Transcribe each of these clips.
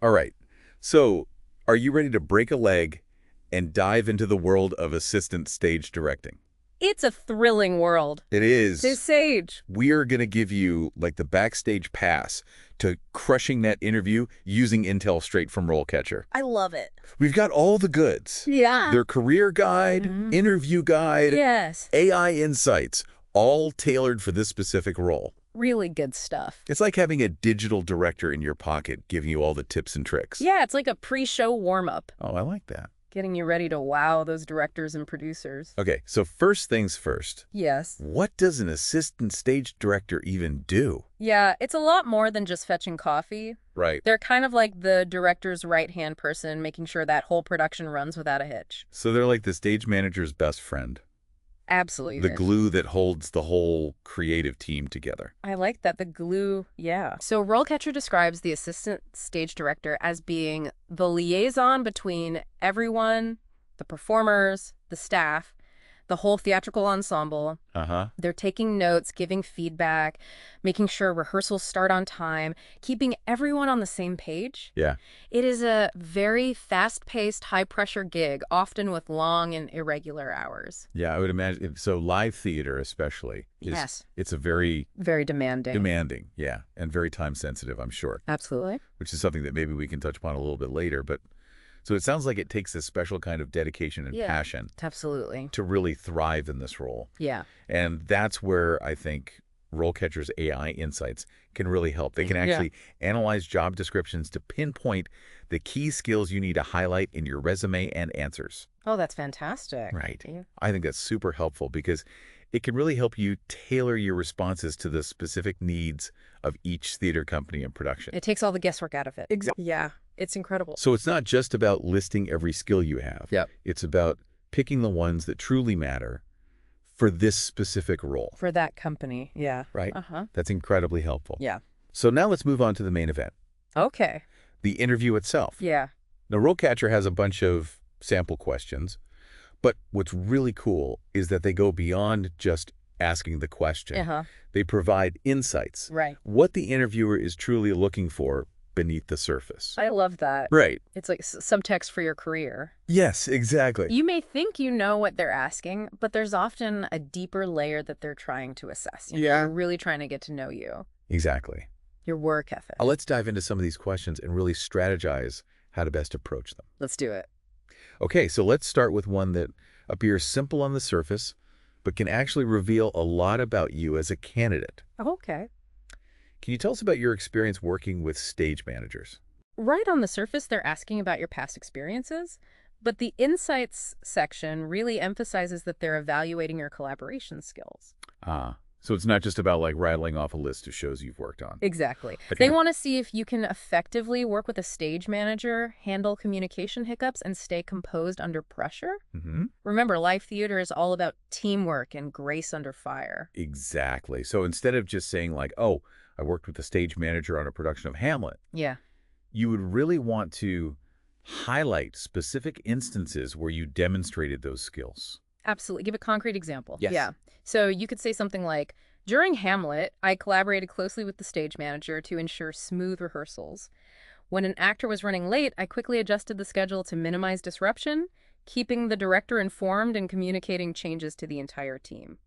All right. So, are you ready to break a leg and dive into the world of assistant stage directing? It's a thrilling world. It To is. Sage. We are going to give you like the backstage pass to crushing that interview using intel straight from RoleCatcher. I love it. We've got all the goods. Yeah. Their career guide, interview guide, Yes. AI insights, all tailored for this specific role. Really good stuff. It's like having a digital director in your pocket giving you all the tips and tricks. Yeah, it's like a pre-show warm-up, Oh, I like that. getting you ready to wow those directors and producers. Okay, so first things first. Yes. What does an assistant stage director even do? Yeah, it's a lot more than just fetching coffee. Right. They're kind of like the director's right-hand person, making sure that whole production runs without a hitch. So they're like the stage manager's best friend. Absolutely. The glue that holds the whole creative team together. I like that. The glue, yeah. So RoleCatcher describes the assistant stage director as being the liaison between everyone, the performers, the staff, the whole theatrical ensemble. Uh-huh. They're taking notes, giving feedback, making sure rehearsals start on time, keeping everyone on the same page. Yeah. It is a very fast-paced, high-pressure gig, often with long and irregular hours. Yeah, I would imagine. So live theater especially. Yes. It's a very Very demanding. demanding, yeah, and very time sensitive, I'm sure, Absolutely. which is something that maybe we can touch upon a little bit later. But so it sounds like it takes a special kind of dedication and Yeah. passion Absolutely. to really thrive in this role. Yeah. And that's where I think RoleCatcher's AI insights can really help. They can actually analyze job descriptions to pinpoint the key skills you need to highlight in your resume and answers. Oh, that's fantastic. Right. Yeah. I think that's super helpful because it can really help you tailor your responses to the specific needs of each theater company and production. It takes all the guesswork out of it. Exactly. Yeah. It's incredible. So it's not just about listing every skill you have. Yep. It's about picking the ones that truly matter for this specific role. For that company. Yeah. Right? Uh-huh. That's incredibly helpful. Yeah. So now let's move on to the main event, Okay. the interview itself. Yeah. Now, RoleCatcher has a bunch of sample questions, but what's really cool is that they go beyond just asking the question. Uh-huh. They provide insights, Right. what the interviewer is truly looking for beneath the surface. I love that. Right. It's like subtext for your career. Yes, exactly. You may think you know what they're asking, but there's often a deeper layer that they're trying to assess. Yeah. They're really trying to get to know you, Exactly. your work ethic. Let's dive into some of these questions and really strategize how to best approach them. Let's do it. Okay, so let's start with one that appears simple on the surface, but can actually reveal a lot about you as a candidate. Okay. Can you tell us about your experience working with stage managers? Right on the surface, they're asking about your past experiences, but the insights section really emphasizes that they're evaluating your collaboration skills. So it's not just about like rattling off a list of shows you've worked on. Exactly. Okay. They want to see if you can effectively work with a stage manager, handle communication hiccups, and stay composed under pressure. Mm-hmm. Remember, live theater is all about teamwork and grace under fire. Exactly. So instead of just saying like, oh, I worked with the stage manager on a production of Hamlet, Yeah. you would really want to highlight specific instances where you demonstrated those skills. Absolutely. Give a concrete example. Yes. Yeah. So you could say something like, during Hamlet, I collaborated closely with the stage manager to ensure smooth rehearsals. When an actor was running late, I quickly adjusted the schedule to minimize disruption, keeping the director informed and communicating changes to the entire team.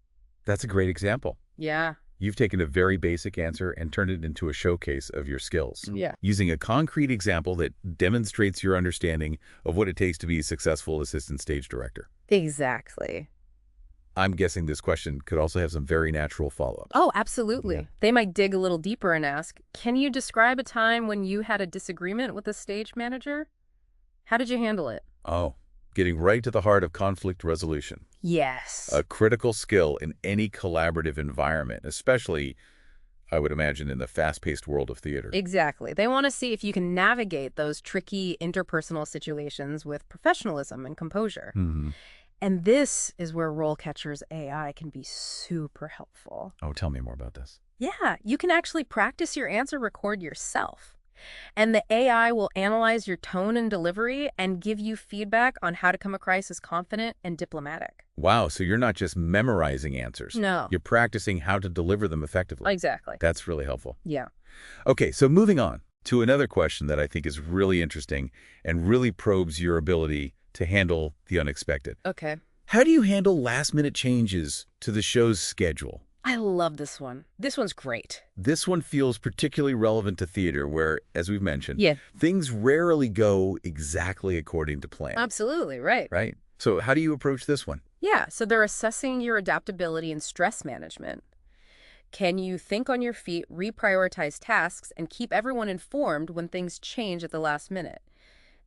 That's a great example. Yeah. You've taken a very basic answer and turned it into a showcase of your skills. Yeah. Using a concrete example that demonstrates your understanding of what it takes to be a successful assistant stage director. Exactly. I'm guessing this question could also have some very natural follow-ups. Oh, absolutely. Yeah. They might dig a little deeper and ask, can you describe a time when you had a disagreement with a stage manager? How did you handle it? Oh, getting right to the heart of conflict resolution. Yes. A critical skill in any collaborative environment, especially, I would imagine, in the fast-paced world of theater. Exactly. They want to see if you can navigate those tricky interpersonal situations with professionalism and composure. Mm-hmm. And this is where RoleCatcher's AI can be super helpful. Oh, tell me more about this. Yeah, you can actually practice your answer record yourself. And the AI will analyze your tone and delivery and give you feedback on how to come across as confident and diplomatic. Wow, so you're not just memorizing answers. No. You're practicing how to deliver them effectively. Exactly. That's really helpful. Yeah. Okay, so moving on. To another question that I think is really interesting and really probes your ability to handle the unexpected. Okay. How do you handle last-minute changes to the show's schedule? I love this one. This one's great. This one feels particularly relevant to theater where, as we've mentioned, Yeah. things rarely go exactly according to plan. Absolutely, right. Right? So how do you approach this one? Yeah, so they're assessing your adaptability and stress management. Can you think on your feet, reprioritize tasks, and keep everyone informed when things change at the last minute?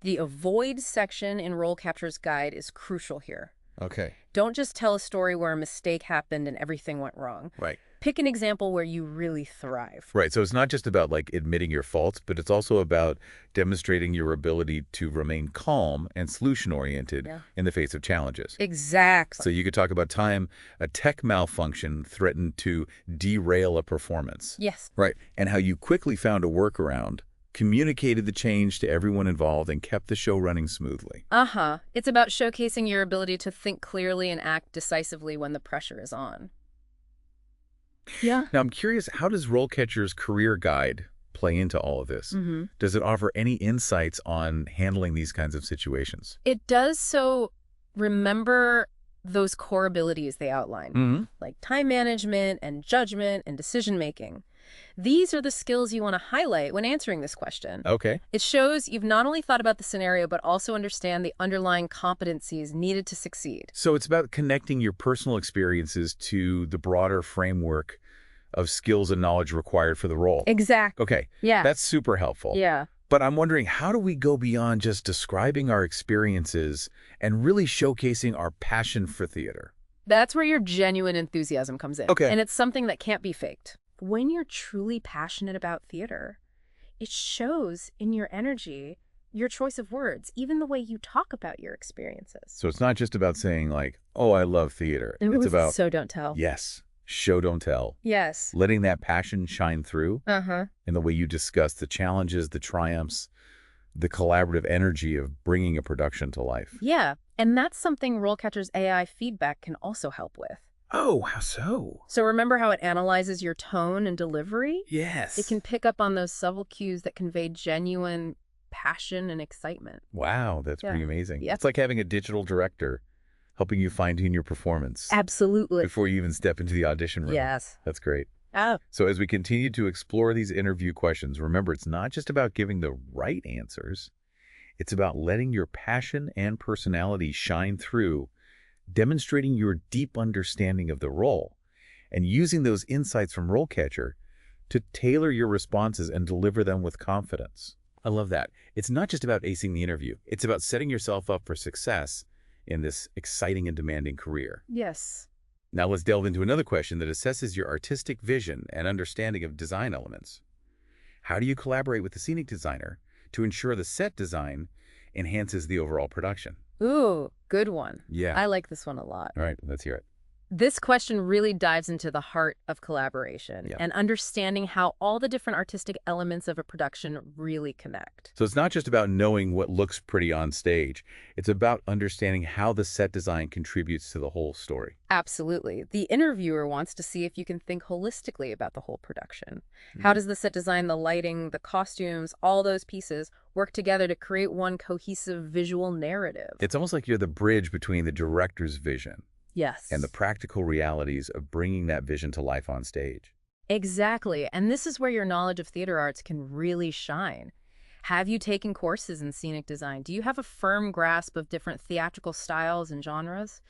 The avoid section in RoleCatcher's guide is crucial here. Okay. Don't just tell a story where a mistake happened and everything went wrong. Right. Pick an example where you really thrive. Right. So it's not just about like admitting your faults, but it's also about demonstrating your ability to remain calm and solution-oriented in the face of challenges. Exactly. So you could talk about time a tech malfunction threatened to derail a performance. Yes. Right. And how you quickly found a workaround, communicated the change to everyone involved, and kept the show running smoothly. It's about showcasing your ability to think clearly and act decisively when the pressure is on. Yeah. Now, I'm curious, how does RoleCatcher's career guide play into all of this? Does it offer any insights on handling these kinds of situations? It does, so remember those core abilities they outline, like time management and judgment and decision-making. These are the skills you want to highlight when answering this question. Okay. It shows you've not only thought about the scenario, but also understand the underlying competencies needed to succeed. So it's about connecting your personal experiences to the broader framework of skills and knowledge required for the role. Exactly. Okay. Yeah. That's super helpful. Yeah. But I'm wondering, how do we go beyond just describing our experiences and really showcasing our passion for theater? That's where your genuine enthusiasm comes in. Okay. And it's something that can't be faked. When you're truly passionate about theater, it shows in your energy, your choice of words, even the way you talk about your experiences. So it's not just about saying like, oh, I love theater. It's about, so don't tell. yes, show, don't tell. Yes. Letting that passion shine through in the way you discuss the challenges, the triumphs, the collaborative energy of bringing a production to life. Yeah. And that's something RoleCatcher's AI feedback can also help with. Oh, how so? So remember how it analyzes your tone and delivery? Yes. It can pick up on those subtle cues that convey genuine passion and excitement. Wow, that's pretty amazing. Yep. It's like having a digital director helping you fine-tune your performance. Absolutely. Before you even step into the audition room. Yes. That's great. Oh. So as we continue to explore these interview questions, remember it's not just about giving the right answers. It's about letting your passion and personality shine through, demonstrating your deep understanding of the role, and using those insights from RoleCatcher to tailor your responses and deliver them with confidence. I love that. It's not just about acing the interview. It's about setting yourself up for success in this exciting and demanding career. Yes. Now let's delve into another question that assesses your artistic vision and understanding of design elements. How do you collaborate with the scenic designer to ensure the set design enhances the overall production? Ooh, good one. Yeah. I like this one a lot. All right, let's hear it. This question really dives into the heart of collaboration and understanding how all the different artistic elements of a production really connect. So it's not just about knowing what looks pretty on stage. It's about understanding how the set design contributes to the whole story. Absolutely. The interviewer wants to see if you can think holistically about the whole production. How does the set design, the lighting, the costumes, all those pieces work together to create one cohesive visual narrative? It's almost like you're the bridge between the director's vision and the practical realities of bringing that vision to life on stage. Exactly. And this is where your knowledge of theater arts can really shine. Have you taken courses in scenic design? Do you have a firm grasp of different theatrical styles and genres?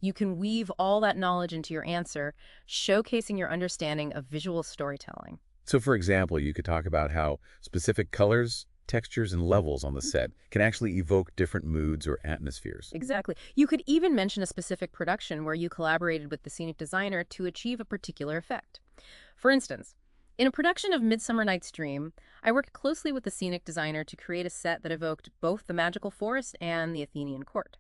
You can weave all that knowledge into your answer, showcasing your understanding of visual storytelling. So for example, you could talk about how specific colors, textures, and levels on the set can actually evoke different moods or atmospheres. Exactly. You could even mention a specific production where you collaborated with the scenic designer to achieve a particular effect. For instance, in a production of Midsummer Night's Dream, I worked closely with the scenic designer to create a set that evoked both the magical forest and the Athenian court.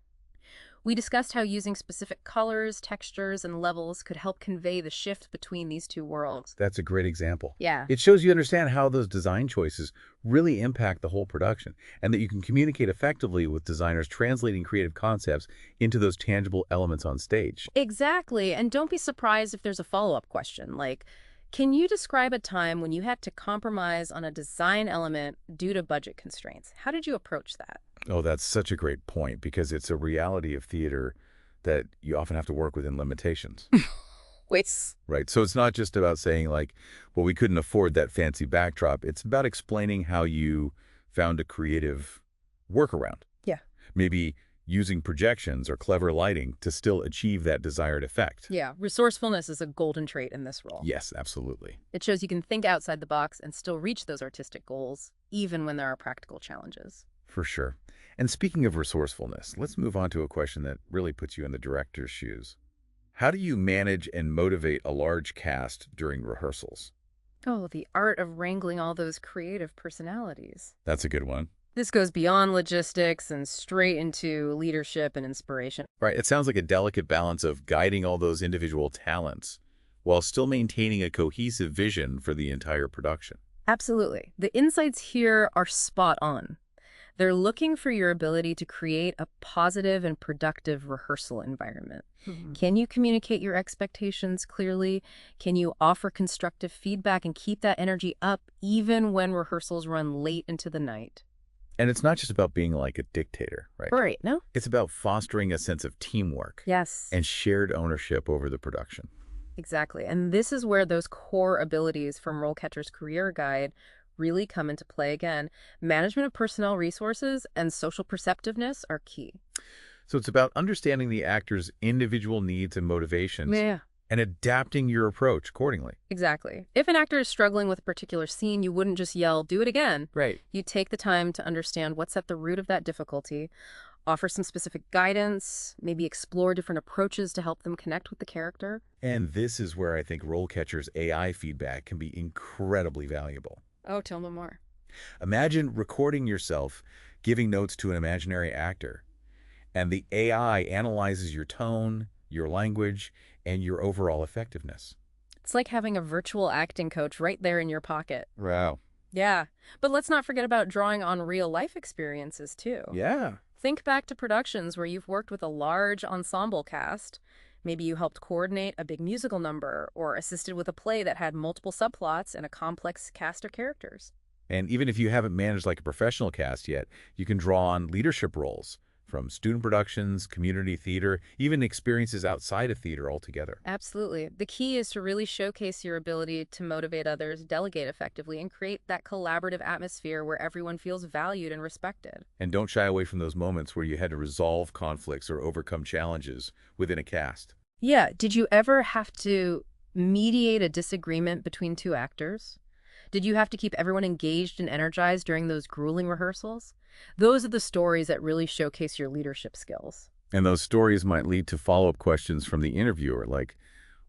We discussed how using specific colors, textures, and levels could help convey the shift between these two worlds. That's a great example. Yeah. It shows you understand how those design choices really impact the whole production, and that you can communicate effectively with designers translating creative concepts into those tangible elements on stage. Exactly. And don't be surprised if there's a follow-up question, like, Can you describe a time when you had to compromise on a design element due to budget constraints? How did you approach that? Oh, that's such a great point because it's a reality of theater that you often have to work within limitations, Wait. right? So it's not just about saying like, well, we couldn't afford that fancy backdrop. It's about explaining how you found a creative workaround. Yeah. Maybe using projections or clever lighting to still achieve that desired effect. Yeah, resourcefulness is a golden trait in this role. Yes, absolutely. It shows you can think outside the box and still reach those artistic goals, even when there are practical challenges. For sure. And speaking of resourcefulness, let's move on to a question that really puts you in the director's shoes. How do you manage and motivate a large cast during rehearsals? Oh, the art of wrangling all those creative personalities. That's a good one. This goes beyond logistics and straight into leadership and inspiration. Right, it sounds like a delicate balance of guiding all those individual talents while still maintaining a cohesive vision for the entire production. Absolutely. The insights here are spot on. They're looking for your ability to create a positive and productive rehearsal environment. Can you communicate your expectations clearly? Can you offer constructive feedback and keep that energy up even when rehearsals run late into the night? And it's not just about being like a dictator, right? Right, no? It's about fostering a sense of teamwork Yes, and shared ownership over the production. exactly. And this is where those core abilities from RoleCatcher's Career Guide really come into play again. Management of personnel resources and social perceptiveness are key. So it's about understanding the actor's individual needs and motivations Yeah. and adapting your approach accordingly. Exactly. If an actor is struggling with a particular scene, you wouldn't just yell, "Do it again." Right. You take the time to understand what's at the root of that difficulty, offer some specific guidance, maybe explore different approaches to help them connect with the character. And this is where I think RoleCatcher's AI feedback can be incredibly valuable. Oh, tell me more. Imagine recording yourself giving notes to an imaginary actor, and the AI analyzes your tone, your language, and your overall effectiveness. It's like having a virtual acting coach right there in your pocket. Wow. Yeah, but let's not forget about drawing on real-life experiences, too. Yeah. Think back to productions where you've worked with a large ensemble cast. Maybe you helped coordinate a big musical number or assisted with a play that had multiple subplots and a complex cast of characters. And even if you haven't managed like a professional cast yet, you can draw on leadership roles from student productions, community theater, even experiences outside of theater altogether. Absolutely. The key is to really showcase your ability to motivate others, delegate effectively, and create that collaborative atmosphere where everyone feels valued and respected. And don't shy away from those moments where you had to resolve conflicts or overcome challenges within a cast. Yeah, did you ever have to mediate a disagreement between two actors? Did you have to keep everyone engaged and energized during those grueling rehearsals? Those are the stories that really showcase your leadership skills. And those stories might lead to follow-up questions from the interviewer, like,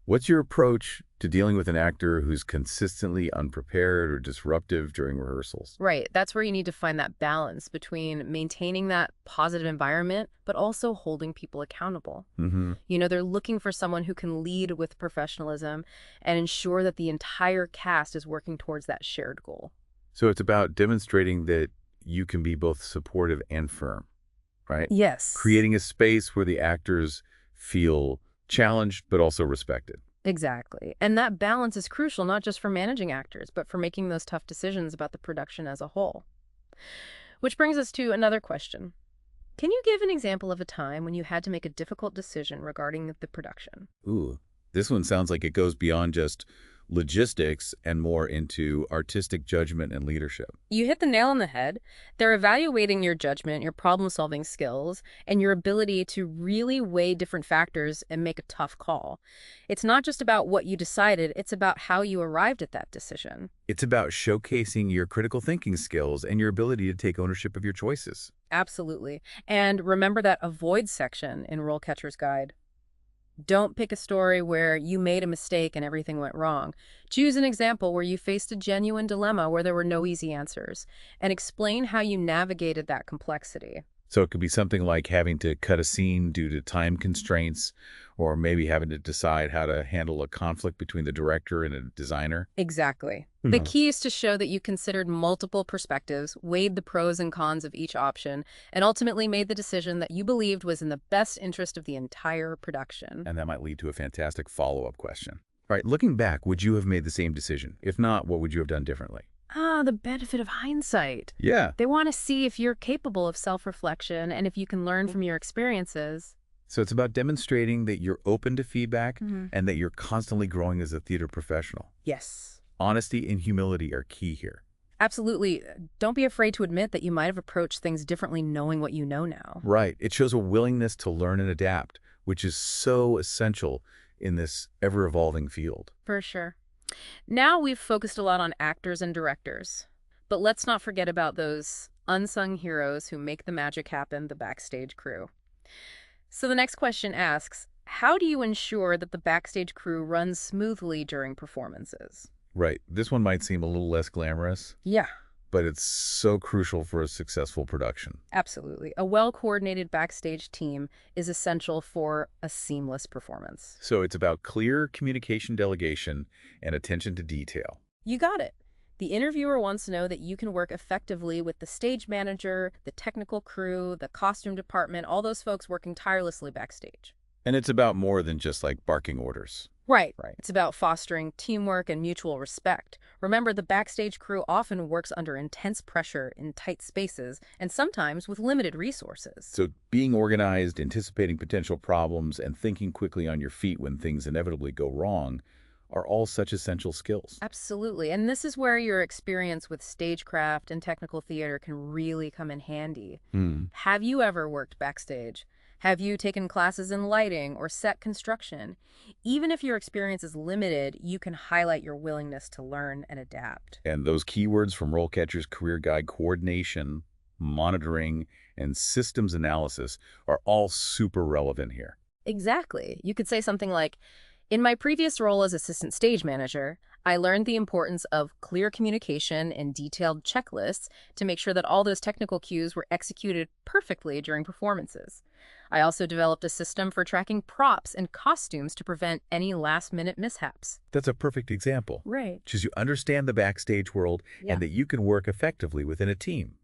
what's your approach to dealing with an actor who's consistently unprepared or disruptive during rehearsals? Right, that's where you need to find that balance between maintaining that positive environment, but also holding people accountable. Mm-hmm. You know, they're looking for someone who can lead with professionalism and ensure that the entire cast is working towards that shared goal. So it's about demonstrating that you can be both supportive and firm, right? Yes. Creating a space where the actors feel challenged but also respected. Exactly. And that balance is crucial not just for managing actors, but for making those tough decisions about the production as a whole. Which brings us to another question. Can you give an example of a time when you had to make a difficult decision regarding the production? Ooh, this one sounds like it goes beyond just logistics and more into artistic judgment and leadership. You hit the nail on the head. They're evaluating your judgment, your problem-solving skills, and your ability to really weigh different factors and make a tough call. It's not just about what you decided, it's about how you arrived at that decision. It's about showcasing your critical thinking skills and your ability to take ownership of your choices. Absolutely. And remember that avoid section in RoleCatcher's Guide. Don't pick a story where you made a mistake and everything went wrong. Choose an example where you faced a genuine dilemma where there were no easy answers, and explain how you navigated that complexity. So it could be something like having to cut a scene due to time constraints, or maybe having to decide how to handle a conflict between the director and a designer. Exactly. The key is to show that you considered multiple perspectives, weighed the pros and cons of each option, and ultimately made the decision that you believed was in the best interest of the entire production. And that might lead to a fantastic follow-up question. All right, looking back, would you have made the same decision? If not, what would you have done differently? The benefit of hindsight. Yeah. They want to see if you're capable of self-reflection and if you can learn from your experiences. So it's about demonstrating that you're open to feedback Mm-hmm. and that you're constantly growing as a theater professional. Yes. Honesty and humility are key here. Absolutely. Don't be afraid to admit that you might have approached things differently knowing what you know now. Right. It shows a willingness to learn and adapt, which is so essential in this ever-evolving field. For sure. Now we've focused a lot on actors and directors, but let's not forget about those unsung heroes who make the magic happen, the backstage crew. So the next question asks, how do you ensure that the backstage crew runs smoothly during performances? Right. This one might seem a little less glamorous, Yeah, but it's so crucial for a successful production. absolutely. A well-coordinated backstage team is essential for a seamless performance. So it's about clear communication delegation and attention to detail. You got it. The interviewer wants to know that you can work effectively with the stage manager, the technical crew, the costume department, all those folks working tirelessly backstage. And it's about more than just like barking orders. Right. Right. It's about fostering teamwork and mutual respect. Remember, the backstage crew often works under intense pressure in tight spaces and sometimes with limited resources. So being organized, anticipating potential problems, and thinking quickly on your feet when things inevitably go wrong are all such essential skills. Absolutely. And this is where your experience with stagecraft and technical theater can really come in handy. Have you ever worked backstage? Have you taken classes in lighting or set construction? Even if your experience is limited, you can highlight your willingness to learn and adapt. And those keywords from RoleCatcher's Career Guide, coordination, monitoring, and systems analysis, are all super relevant here. Exactly. You could say something like, in my previous role as assistant stage manager, I learned the importance of clear communication and detailed checklists to make sure that all those technical cues were executed perfectly during performances. I also developed a system for tracking props and costumes to prevent any last-minute mishaps. That's a perfect example. Right. Which is you understand the backstage world and that you can work effectively within a team.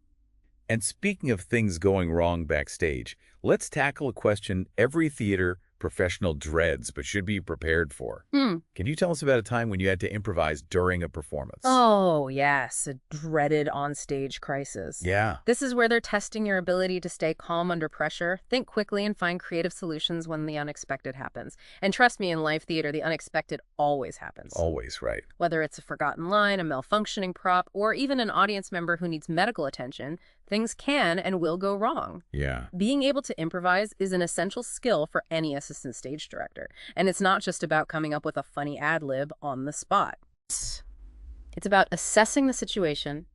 And speaking of things going wrong backstage, let's tackle a question every theater professional dreads but should be prepared for. Can you tell us about a time when you had to improvise during a performance? Oh, yes, a dreaded onstage crisis. Yeah. This is where they're testing your ability to stay calm under pressure, think quickly, and find creative solutions when the unexpected happens. And trust me, in live theater, the unexpected always happens. Always, right. Whether it's a forgotten line, a malfunctioning prop, or even an audience member who needs medical attention, things can and will go wrong. Yeah. Being able to improvise is an essential skill for any assistant stage director. And it's not just about coming up with a funny ad-lib on the spot. It's about assessing the situation,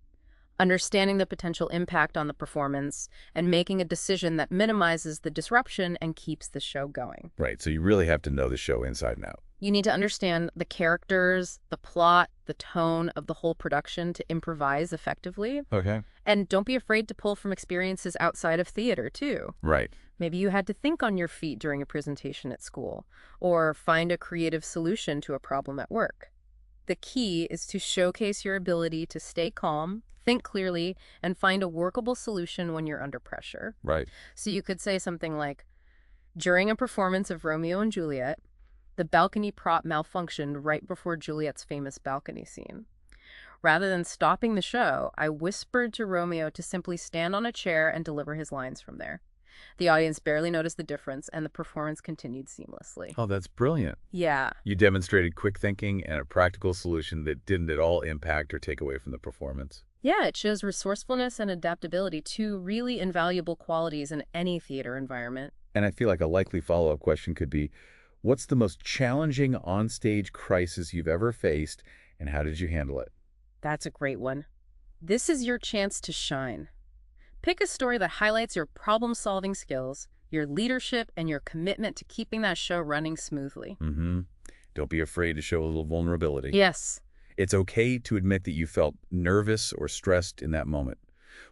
understanding the potential impact on the performance, and making a decision that minimizes the disruption and keeps the show going. Right, so you really have to know the show inside and out. You need to understand the characters, the plot, the tone of the whole production to improvise effectively. Okay. And don't be afraid to pull from experiences outside of theater, too. Right. Maybe you had to think on your feet during a presentation at school, or find a creative solution to a problem at work. The key is to showcase your ability to stay calm, think clearly, and find a workable solution when you're under pressure. Right. So you could say something like, during a performance of Romeo and Juliet, the balcony prop malfunctioned right before Juliet's famous balcony scene. Rather than stopping the show, I whispered to Romeo to simply stand on a chair and deliver his lines from there. The audience barely noticed the difference, and the performance continued seamlessly. Oh, that's brilliant. Yeah. You demonstrated quick thinking and a practical solution that didn't at all impact or take away from the performance. Yeah, it shows resourcefulness and adaptability, two really invaluable qualities in any theater environment. And I feel like a likely follow-up question could be, what's the most challenging onstage crisis you've ever faced, and how did you handle it? That's a great one. This is your chance to shine. Pick a story that highlights your problem-solving skills, your leadership, and your commitment to keeping that show running smoothly. Don't be afraid to show a little vulnerability. Yes. It's okay to admit that you felt nervous or stressed in that moment.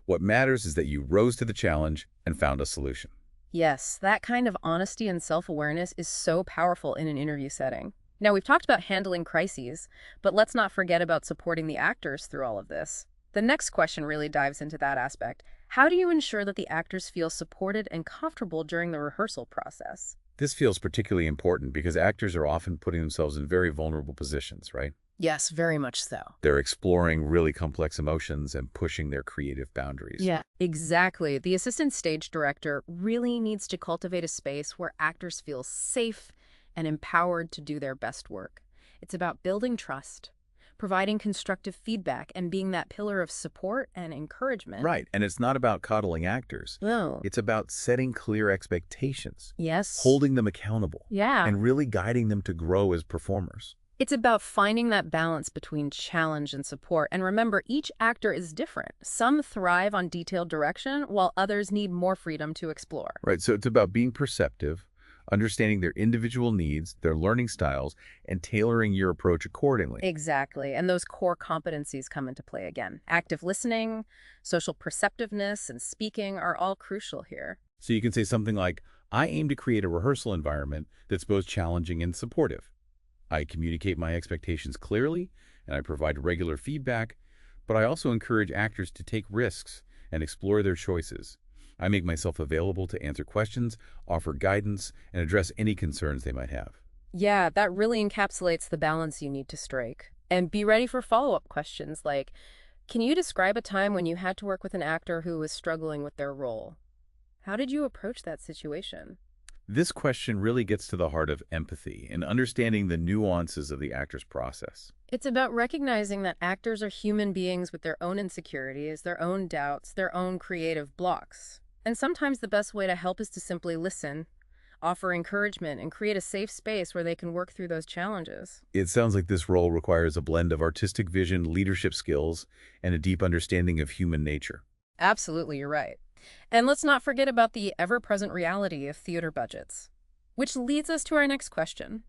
What matters is that you rose to the challenge and found a solution. Yes, that kind of honesty and self-awareness is so powerful in an interview setting. Now, we've talked about handling crises, but let's not forget about supporting the actors through all of this. The next question really dives into that aspect. How do you ensure that the actors feel supported and comfortable during the rehearsal process? This feels particularly important because actors are often putting themselves in very vulnerable positions, right? Yes, very much so. They're exploring really complex emotions and pushing their creative boundaries. Yeah, exactly. The assistant stage director really needs to cultivate a space where actors feel safe and empowered to do their best work. It's about building trust, providing constructive feedback, and being that pillar of support and encouragement. Right, and it's not about coddling actors. Oh, It's about setting clear expectations, yes. holding them accountable, Yeah. and really guiding them to grow as performers. It's about finding that balance between challenge and support. And remember, each actor is different. Some thrive on detailed direction, while others need more freedom to explore. Right, so it's about being perceptive, understanding their individual needs, their learning styles, and tailoring your approach accordingly. Exactly. And those core competencies come into play again. Active listening, social perceptiveness, and speaking are all crucial here. So you can say something like, I aim to create a rehearsal environment that's both challenging and supportive. I communicate my expectations clearly, and I provide regular feedback, but I also encourage actors to take risks and explore their choices. I make myself available to answer questions, offer guidance, and address any concerns they might have. Yeah, that really encapsulates the balance you need to strike. And be ready for follow-up questions like, can you describe a time when you had to work with an actor who was struggling with their role? How did you approach that situation? This question really gets to the heart of empathy and understanding the nuances of the actor's process. It's about recognizing that actors are human beings with their own insecurities, their own doubts, their own creative blocks. And sometimes the best way to help is to simply listen, offer encouragement, and create a safe space where they can work through those challenges. It sounds like this role requires a blend of artistic vision, leadership skills, and a deep understanding of human nature. Absolutely, you're right. And let's not forget about the ever-present reality of theater budgets, which leads us to our next question.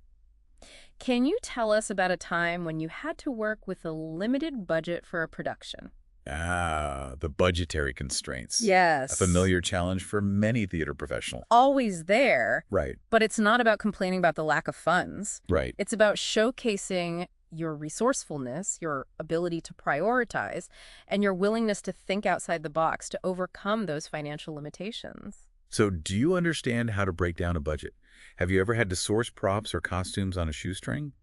Can you tell us about a time when you had to work with a limited budget for a production? Ah, the budgetary constraints. Yes. A familiar challenge for many theater professionals. Always there, Right, but it's not about complaining about the lack of funds. right. It's about showcasing your resourcefulness, your ability to prioritize, and your willingness to think outside the box to overcome those financial limitations. So do you understand how to break down a budget? Have you ever had to source props or costumes on a shoestring?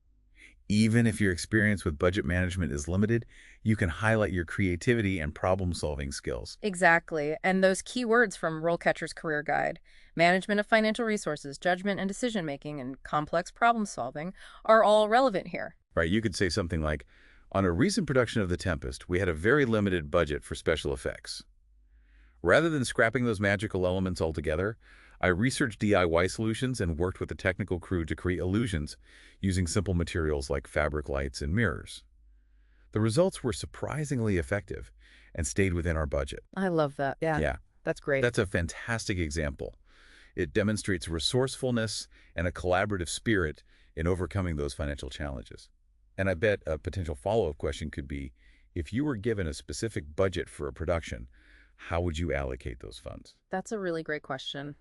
Even if your experience with budget management is limited, you can highlight your creativity and problem-solving skills. Exactly. And those key words from RoleCatcher's Career Guide, management of financial resources, judgment and decision-making, and complex problem-solving, are all relevant here. Right, you could say something like, on a recent production of The Tempest, we had a very limited budget for special effects. Rather than scrapping those magical elements altogether, I researched DIY solutions and worked with the technical crew to create illusions using simple materials like fabric lights and mirrors. The results were surprisingly effective and stayed within our budget. I love that. Yeah, That's great. that's a fantastic example. It demonstrates resourcefulness and a collaborative spirit in overcoming those financial challenges. And I bet a potential follow-up question could be, if you were given a specific budget for a production, how would you allocate those funds? That's a really great question.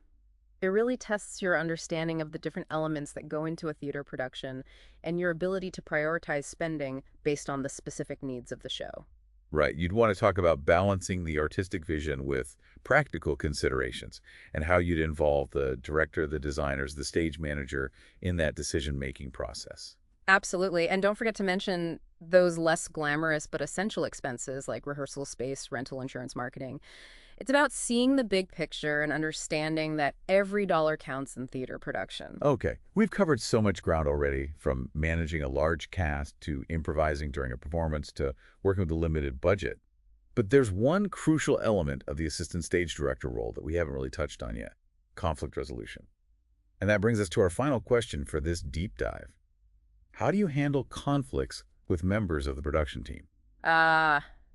It really tests your understanding of the different elements that go into a theater production and your ability to prioritize spending based on the specific needs of the show. Right, you'd want to talk about balancing the artistic vision with practical considerations and how you'd involve the director, the designers, the stage manager in that decision-making process. Absolutely. And don't forget to mention those less glamorous but essential expenses like rehearsal space, rental, insurance, marketing. It's about seeing the big picture and understanding that every dollar counts in theater production. Okay, we've covered so much ground already, from managing a large cast to improvising during a performance to working with a limited budget. But there's one crucial element of the assistant stage director role that we haven't really touched on yet: conflict resolution. And that brings us to our final question for this deep dive. How do you handle conflicts with members of the production team?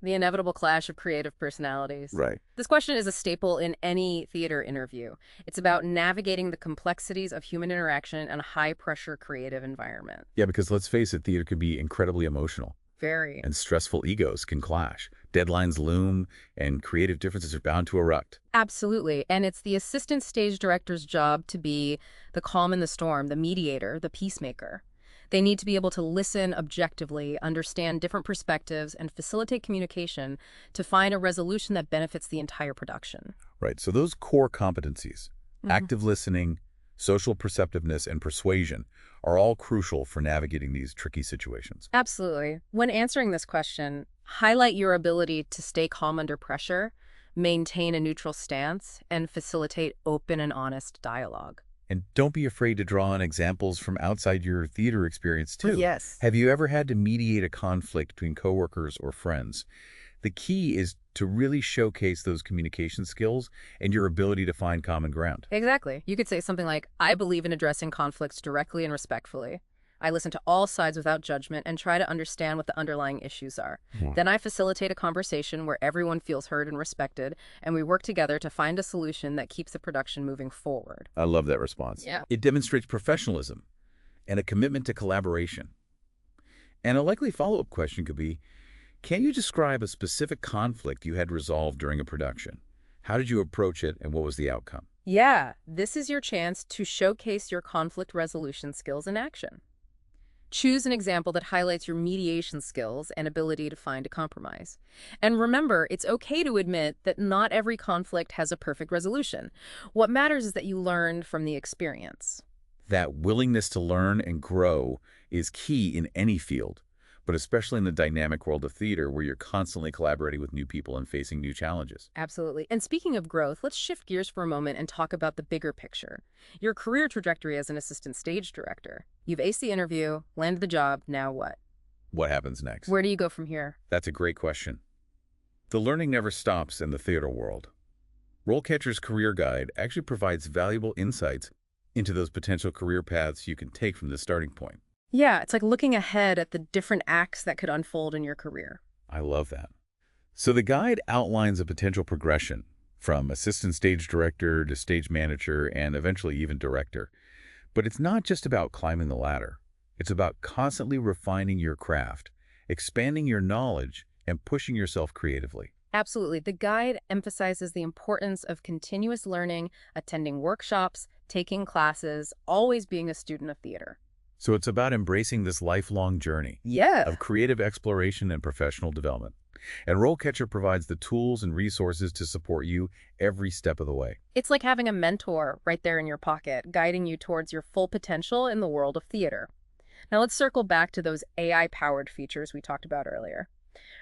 The inevitable clash of creative personalities. Right. This question is a staple in any theater interview. It's about navigating the complexities of human interaction in a high-pressure creative environment. Yeah, because let's face it, theater can be incredibly emotional, Very. and stressful egos can clash. Deadlines loom, and creative differences are bound to erupt. Absolutely. And it's the assistant stage director's job to be the calm in the storm, the mediator, the peacemaker. They need to be able to listen objectively, understand different perspectives, and facilitate communication to find a resolution that benefits the entire production. Right, so those core competencies, active listening, social perceptiveness, and persuasion are all crucial for navigating these tricky situations. Absolutely. When answering this question, highlight your ability to stay calm under pressure, maintain a neutral stance, and facilitate open and honest dialogue. And don't be afraid to draw on examples from outside your theater experience, too. Yes. Have you ever had to mediate a conflict between coworkers or friends? The key is to really showcase those communication skills and your ability to find common ground. Exactly. You could say something like, I believe in addressing conflicts directly and respectfully. I listen to all sides without judgment and try to understand what the underlying issues are. Then I facilitate a conversation where everyone feels heard and respected, and we work together to find a solution that keeps the production moving forward. I love that response. Yeah. It demonstrates professionalism and a commitment to collaboration. And a likely follow-up question could be, can you describe a specific conflict you had resolved during a production? How did you approach it, and what was the outcome? Yeah, this is your chance to showcase your conflict resolution skills in action. Choose an example that highlights your mediation skills and ability to find a compromise. And remember, it's okay to admit that not every conflict has a perfect resolution. What matters is that you learned from the experience. That willingness to learn and grow is key in any field, but especially in the dynamic world of theater where you're constantly collaborating with new people and facing new challenges. Absolutely. And speaking of growth, let's shift gears for a moment and talk about the bigger picture. Your career trajectory as an assistant stage director. You've aced the interview, landed the job, now what? What happens next? Where do you go from here? That's a great question. The learning never stops in the theater world. RoleCatcher's Career Guide actually provides valuable insights into those potential career paths you can take from this starting point. Yeah, it's like looking ahead at the different acts that could unfold in your career. I love that. So the guide outlines a potential progression from assistant stage director to stage manager and eventually even director. But it's not just about climbing the ladder. It's about constantly refining your craft, expanding your knowledge, and pushing yourself creatively. Absolutely. The guide emphasizes the importance of continuous learning, attending workshops, taking classes, always being a student of theater. So it's about embracing this lifelong journey Yeah. of creative exploration and professional development. And RoleCatcher provides the tools and resources to support you every step of the way. It's like having a mentor right there in your pocket, guiding you towards your full potential in the world of theater. Now let's circle back to those AI-powered features we talked about earlier.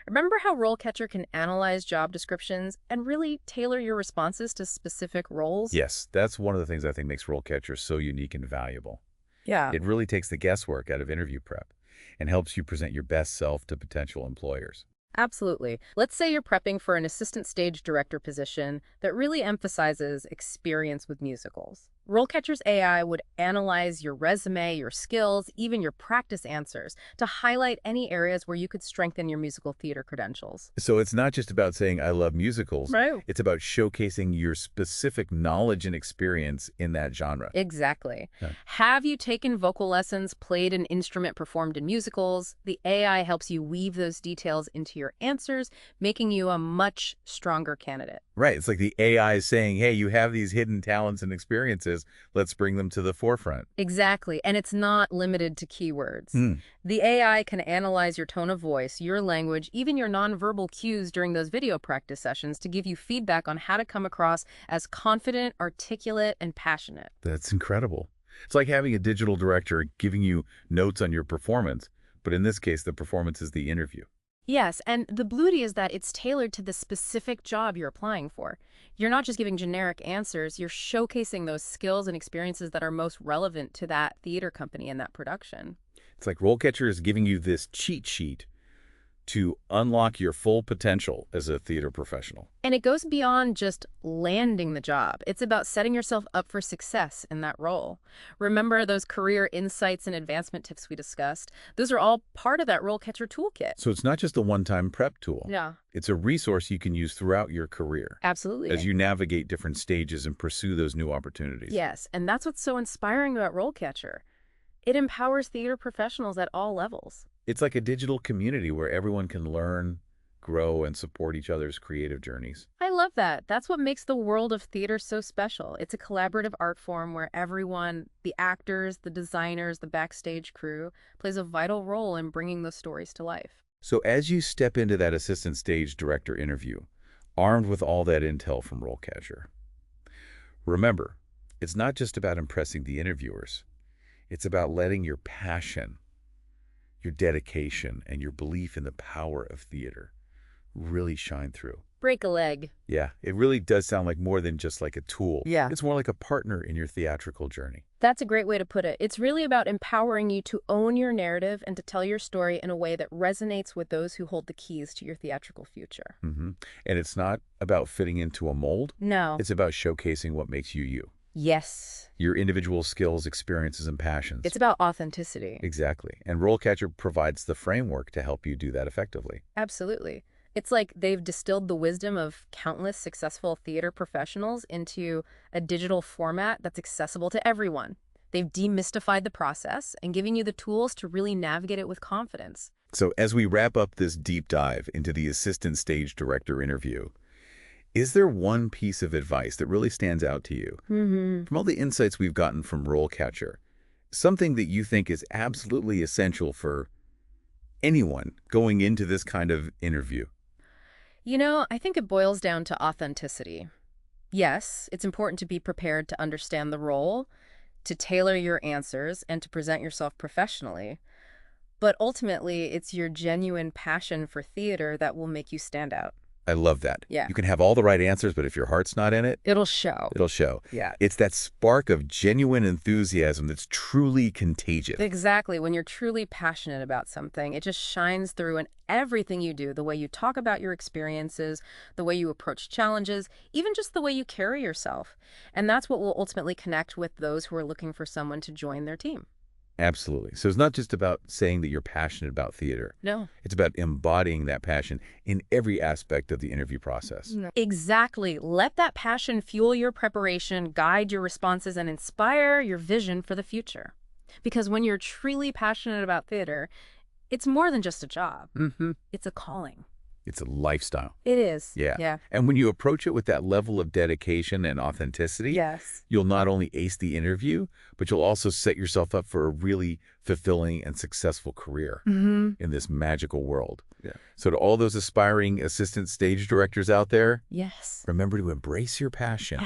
Remember how RoleCatcher can analyze job descriptions and really tailor your responses to specific roles? Yes, that's one of the things I think makes RoleCatcher so unique and valuable. Yeah. It really takes the guesswork out of interview prep and helps you present your best self to potential employers. Absolutely. Let's say you're prepping for an assistant stage director position that really emphasizes experience with musicals. RoleCatcher's AI would analyze your resume, your skills, even your practice answers to highlight any areas where you could strengthen your musical theater credentials. So it's not just about saying, I love musicals. Right. It's about showcasing your specific knowledge and experience in that genre. Exactly. Yeah. Have you taken vocal lessons, played an instrument, performed in musicals? The AI helps you weave those details into your answers, making you a much stronger candidate. Right. It's like the AI is saying, hey, you have these hidden talents and experiences. Let's bring them to the forefront. Exactly. And it's not limited to keywords. The AI can analyze your tone of voice, your language, even your nonverbal cues during those video practice sessions to give you feedback on how to come across as confident, articulate, and passionate. That's incredible. It's like having a digital director giving you notes on your performance, but in this case, the performance is the interview. Yes, and the beauty is that it's tailored to the specific job you're applying for. You're not just giving generic answers, you're showcasing those skills and experiences that are most relevant to that theater company and that production. It's like RoleCatcher is giving you this cheat sheet to unlock your full potential as a theater professional. And it goes beyond just landing the job. It's about setting yourself up for success in that role. Remember those career insights and advancement tips we discussed? Those are all part of that RoleCatcher toolkit. So it's not just a one-time prep tool. Yeah. It's a resource you can use throughout your career. Absolutely. As you navigate different stages and pursue those new opportunities. Yes, and that's what's so inspiring about RoleCatcher. It empowers theater professionals at all levels. It's like a digital community where everyone can learn, grow, and support each other's creative journeys. I love that. That's what makes the world of theater so special. It's a collaborative art form where everyone, the actors, the designers, the backstage crew, plays a vital role in bringing those stories to life. So as you step into that assistant stage director interview, armed with all that intel from RoleCatcher, remember, It's not just about impressing the interviewers. It's about letting your passion, your dedication, and your belief in the power of theater really shine through. Break a leg. Yeah, it really does sound like more than just like a tool. Yeah. It's more like a partner in your theatrical journey. That's a great way to put it. It's really about empowering you to own your narrative and to tell your story in a way that resonates with those who hold the keys to your theatrical future. And it's not about fitting into a mold. No. It's about showcasing what makes you you. Yes. Your individual skills, experiences, and passions. It's about authenticity. Exactly. And RoleCatcher provides the framework to help you do that effectively. Absolutely. It's like they've distilled the wisdom of countless successful theater professionals into a digital format that's accessible to everyone. They've demystified the process and giving you the tools to really navigate it with confidence. So as we wrap up this deep dive into the assistant stage director interview, is there one piece of advice that really stands out to you from all the insights we've gotten from RoleCatcher? Something that you think is absolutely essential for anyone going into this kind of interview? You know, I think it boils down to authenticity. Yes, it's important to be prepared to understand the role, to tailor your answers, and to present yourself professionally. But ultimately, it's your genuine passion for theater that will make you stand out. I love that. Yeah. You can have all the right answers, but if your heart's not in it, It'll show. it'll show. Yeah. It's that spark of genuine enthusiasm that's truly contagious. Exactly. When you're truly passionate about something, it just shines through in everything you do, the way you talk about your experiences, the way you approach challenges, even just the way you carry yourself. And that's what will ultimately connect with those who are looking for someone to join their team. Absolutely. So it's not just about saying that you're passionate about theater. No. It's about embodying that passion in every aspect of the interview process. Exactly. Let that passion fuel your preparation, guide your responses, and inspire your vision for the future. Because when you're truly passionate about theater, it's more than just a job. It's a calling. It's a lifestyle. It is. Yeah. Yeah. And when you approach it with that level of dedication and authenticity, Yes. you'll not only ace the interview, but you'll also set yourself up for a really fulfilling and successful career in this magical world. Yeah. So to all those aspiring assistant stage directors out there, Yes. remember to embrace your passion.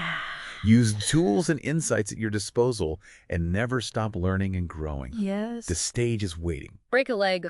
Use tools and insights at your disposal and never stop learning and growing. Yes. The stage is waiting. Break a leg.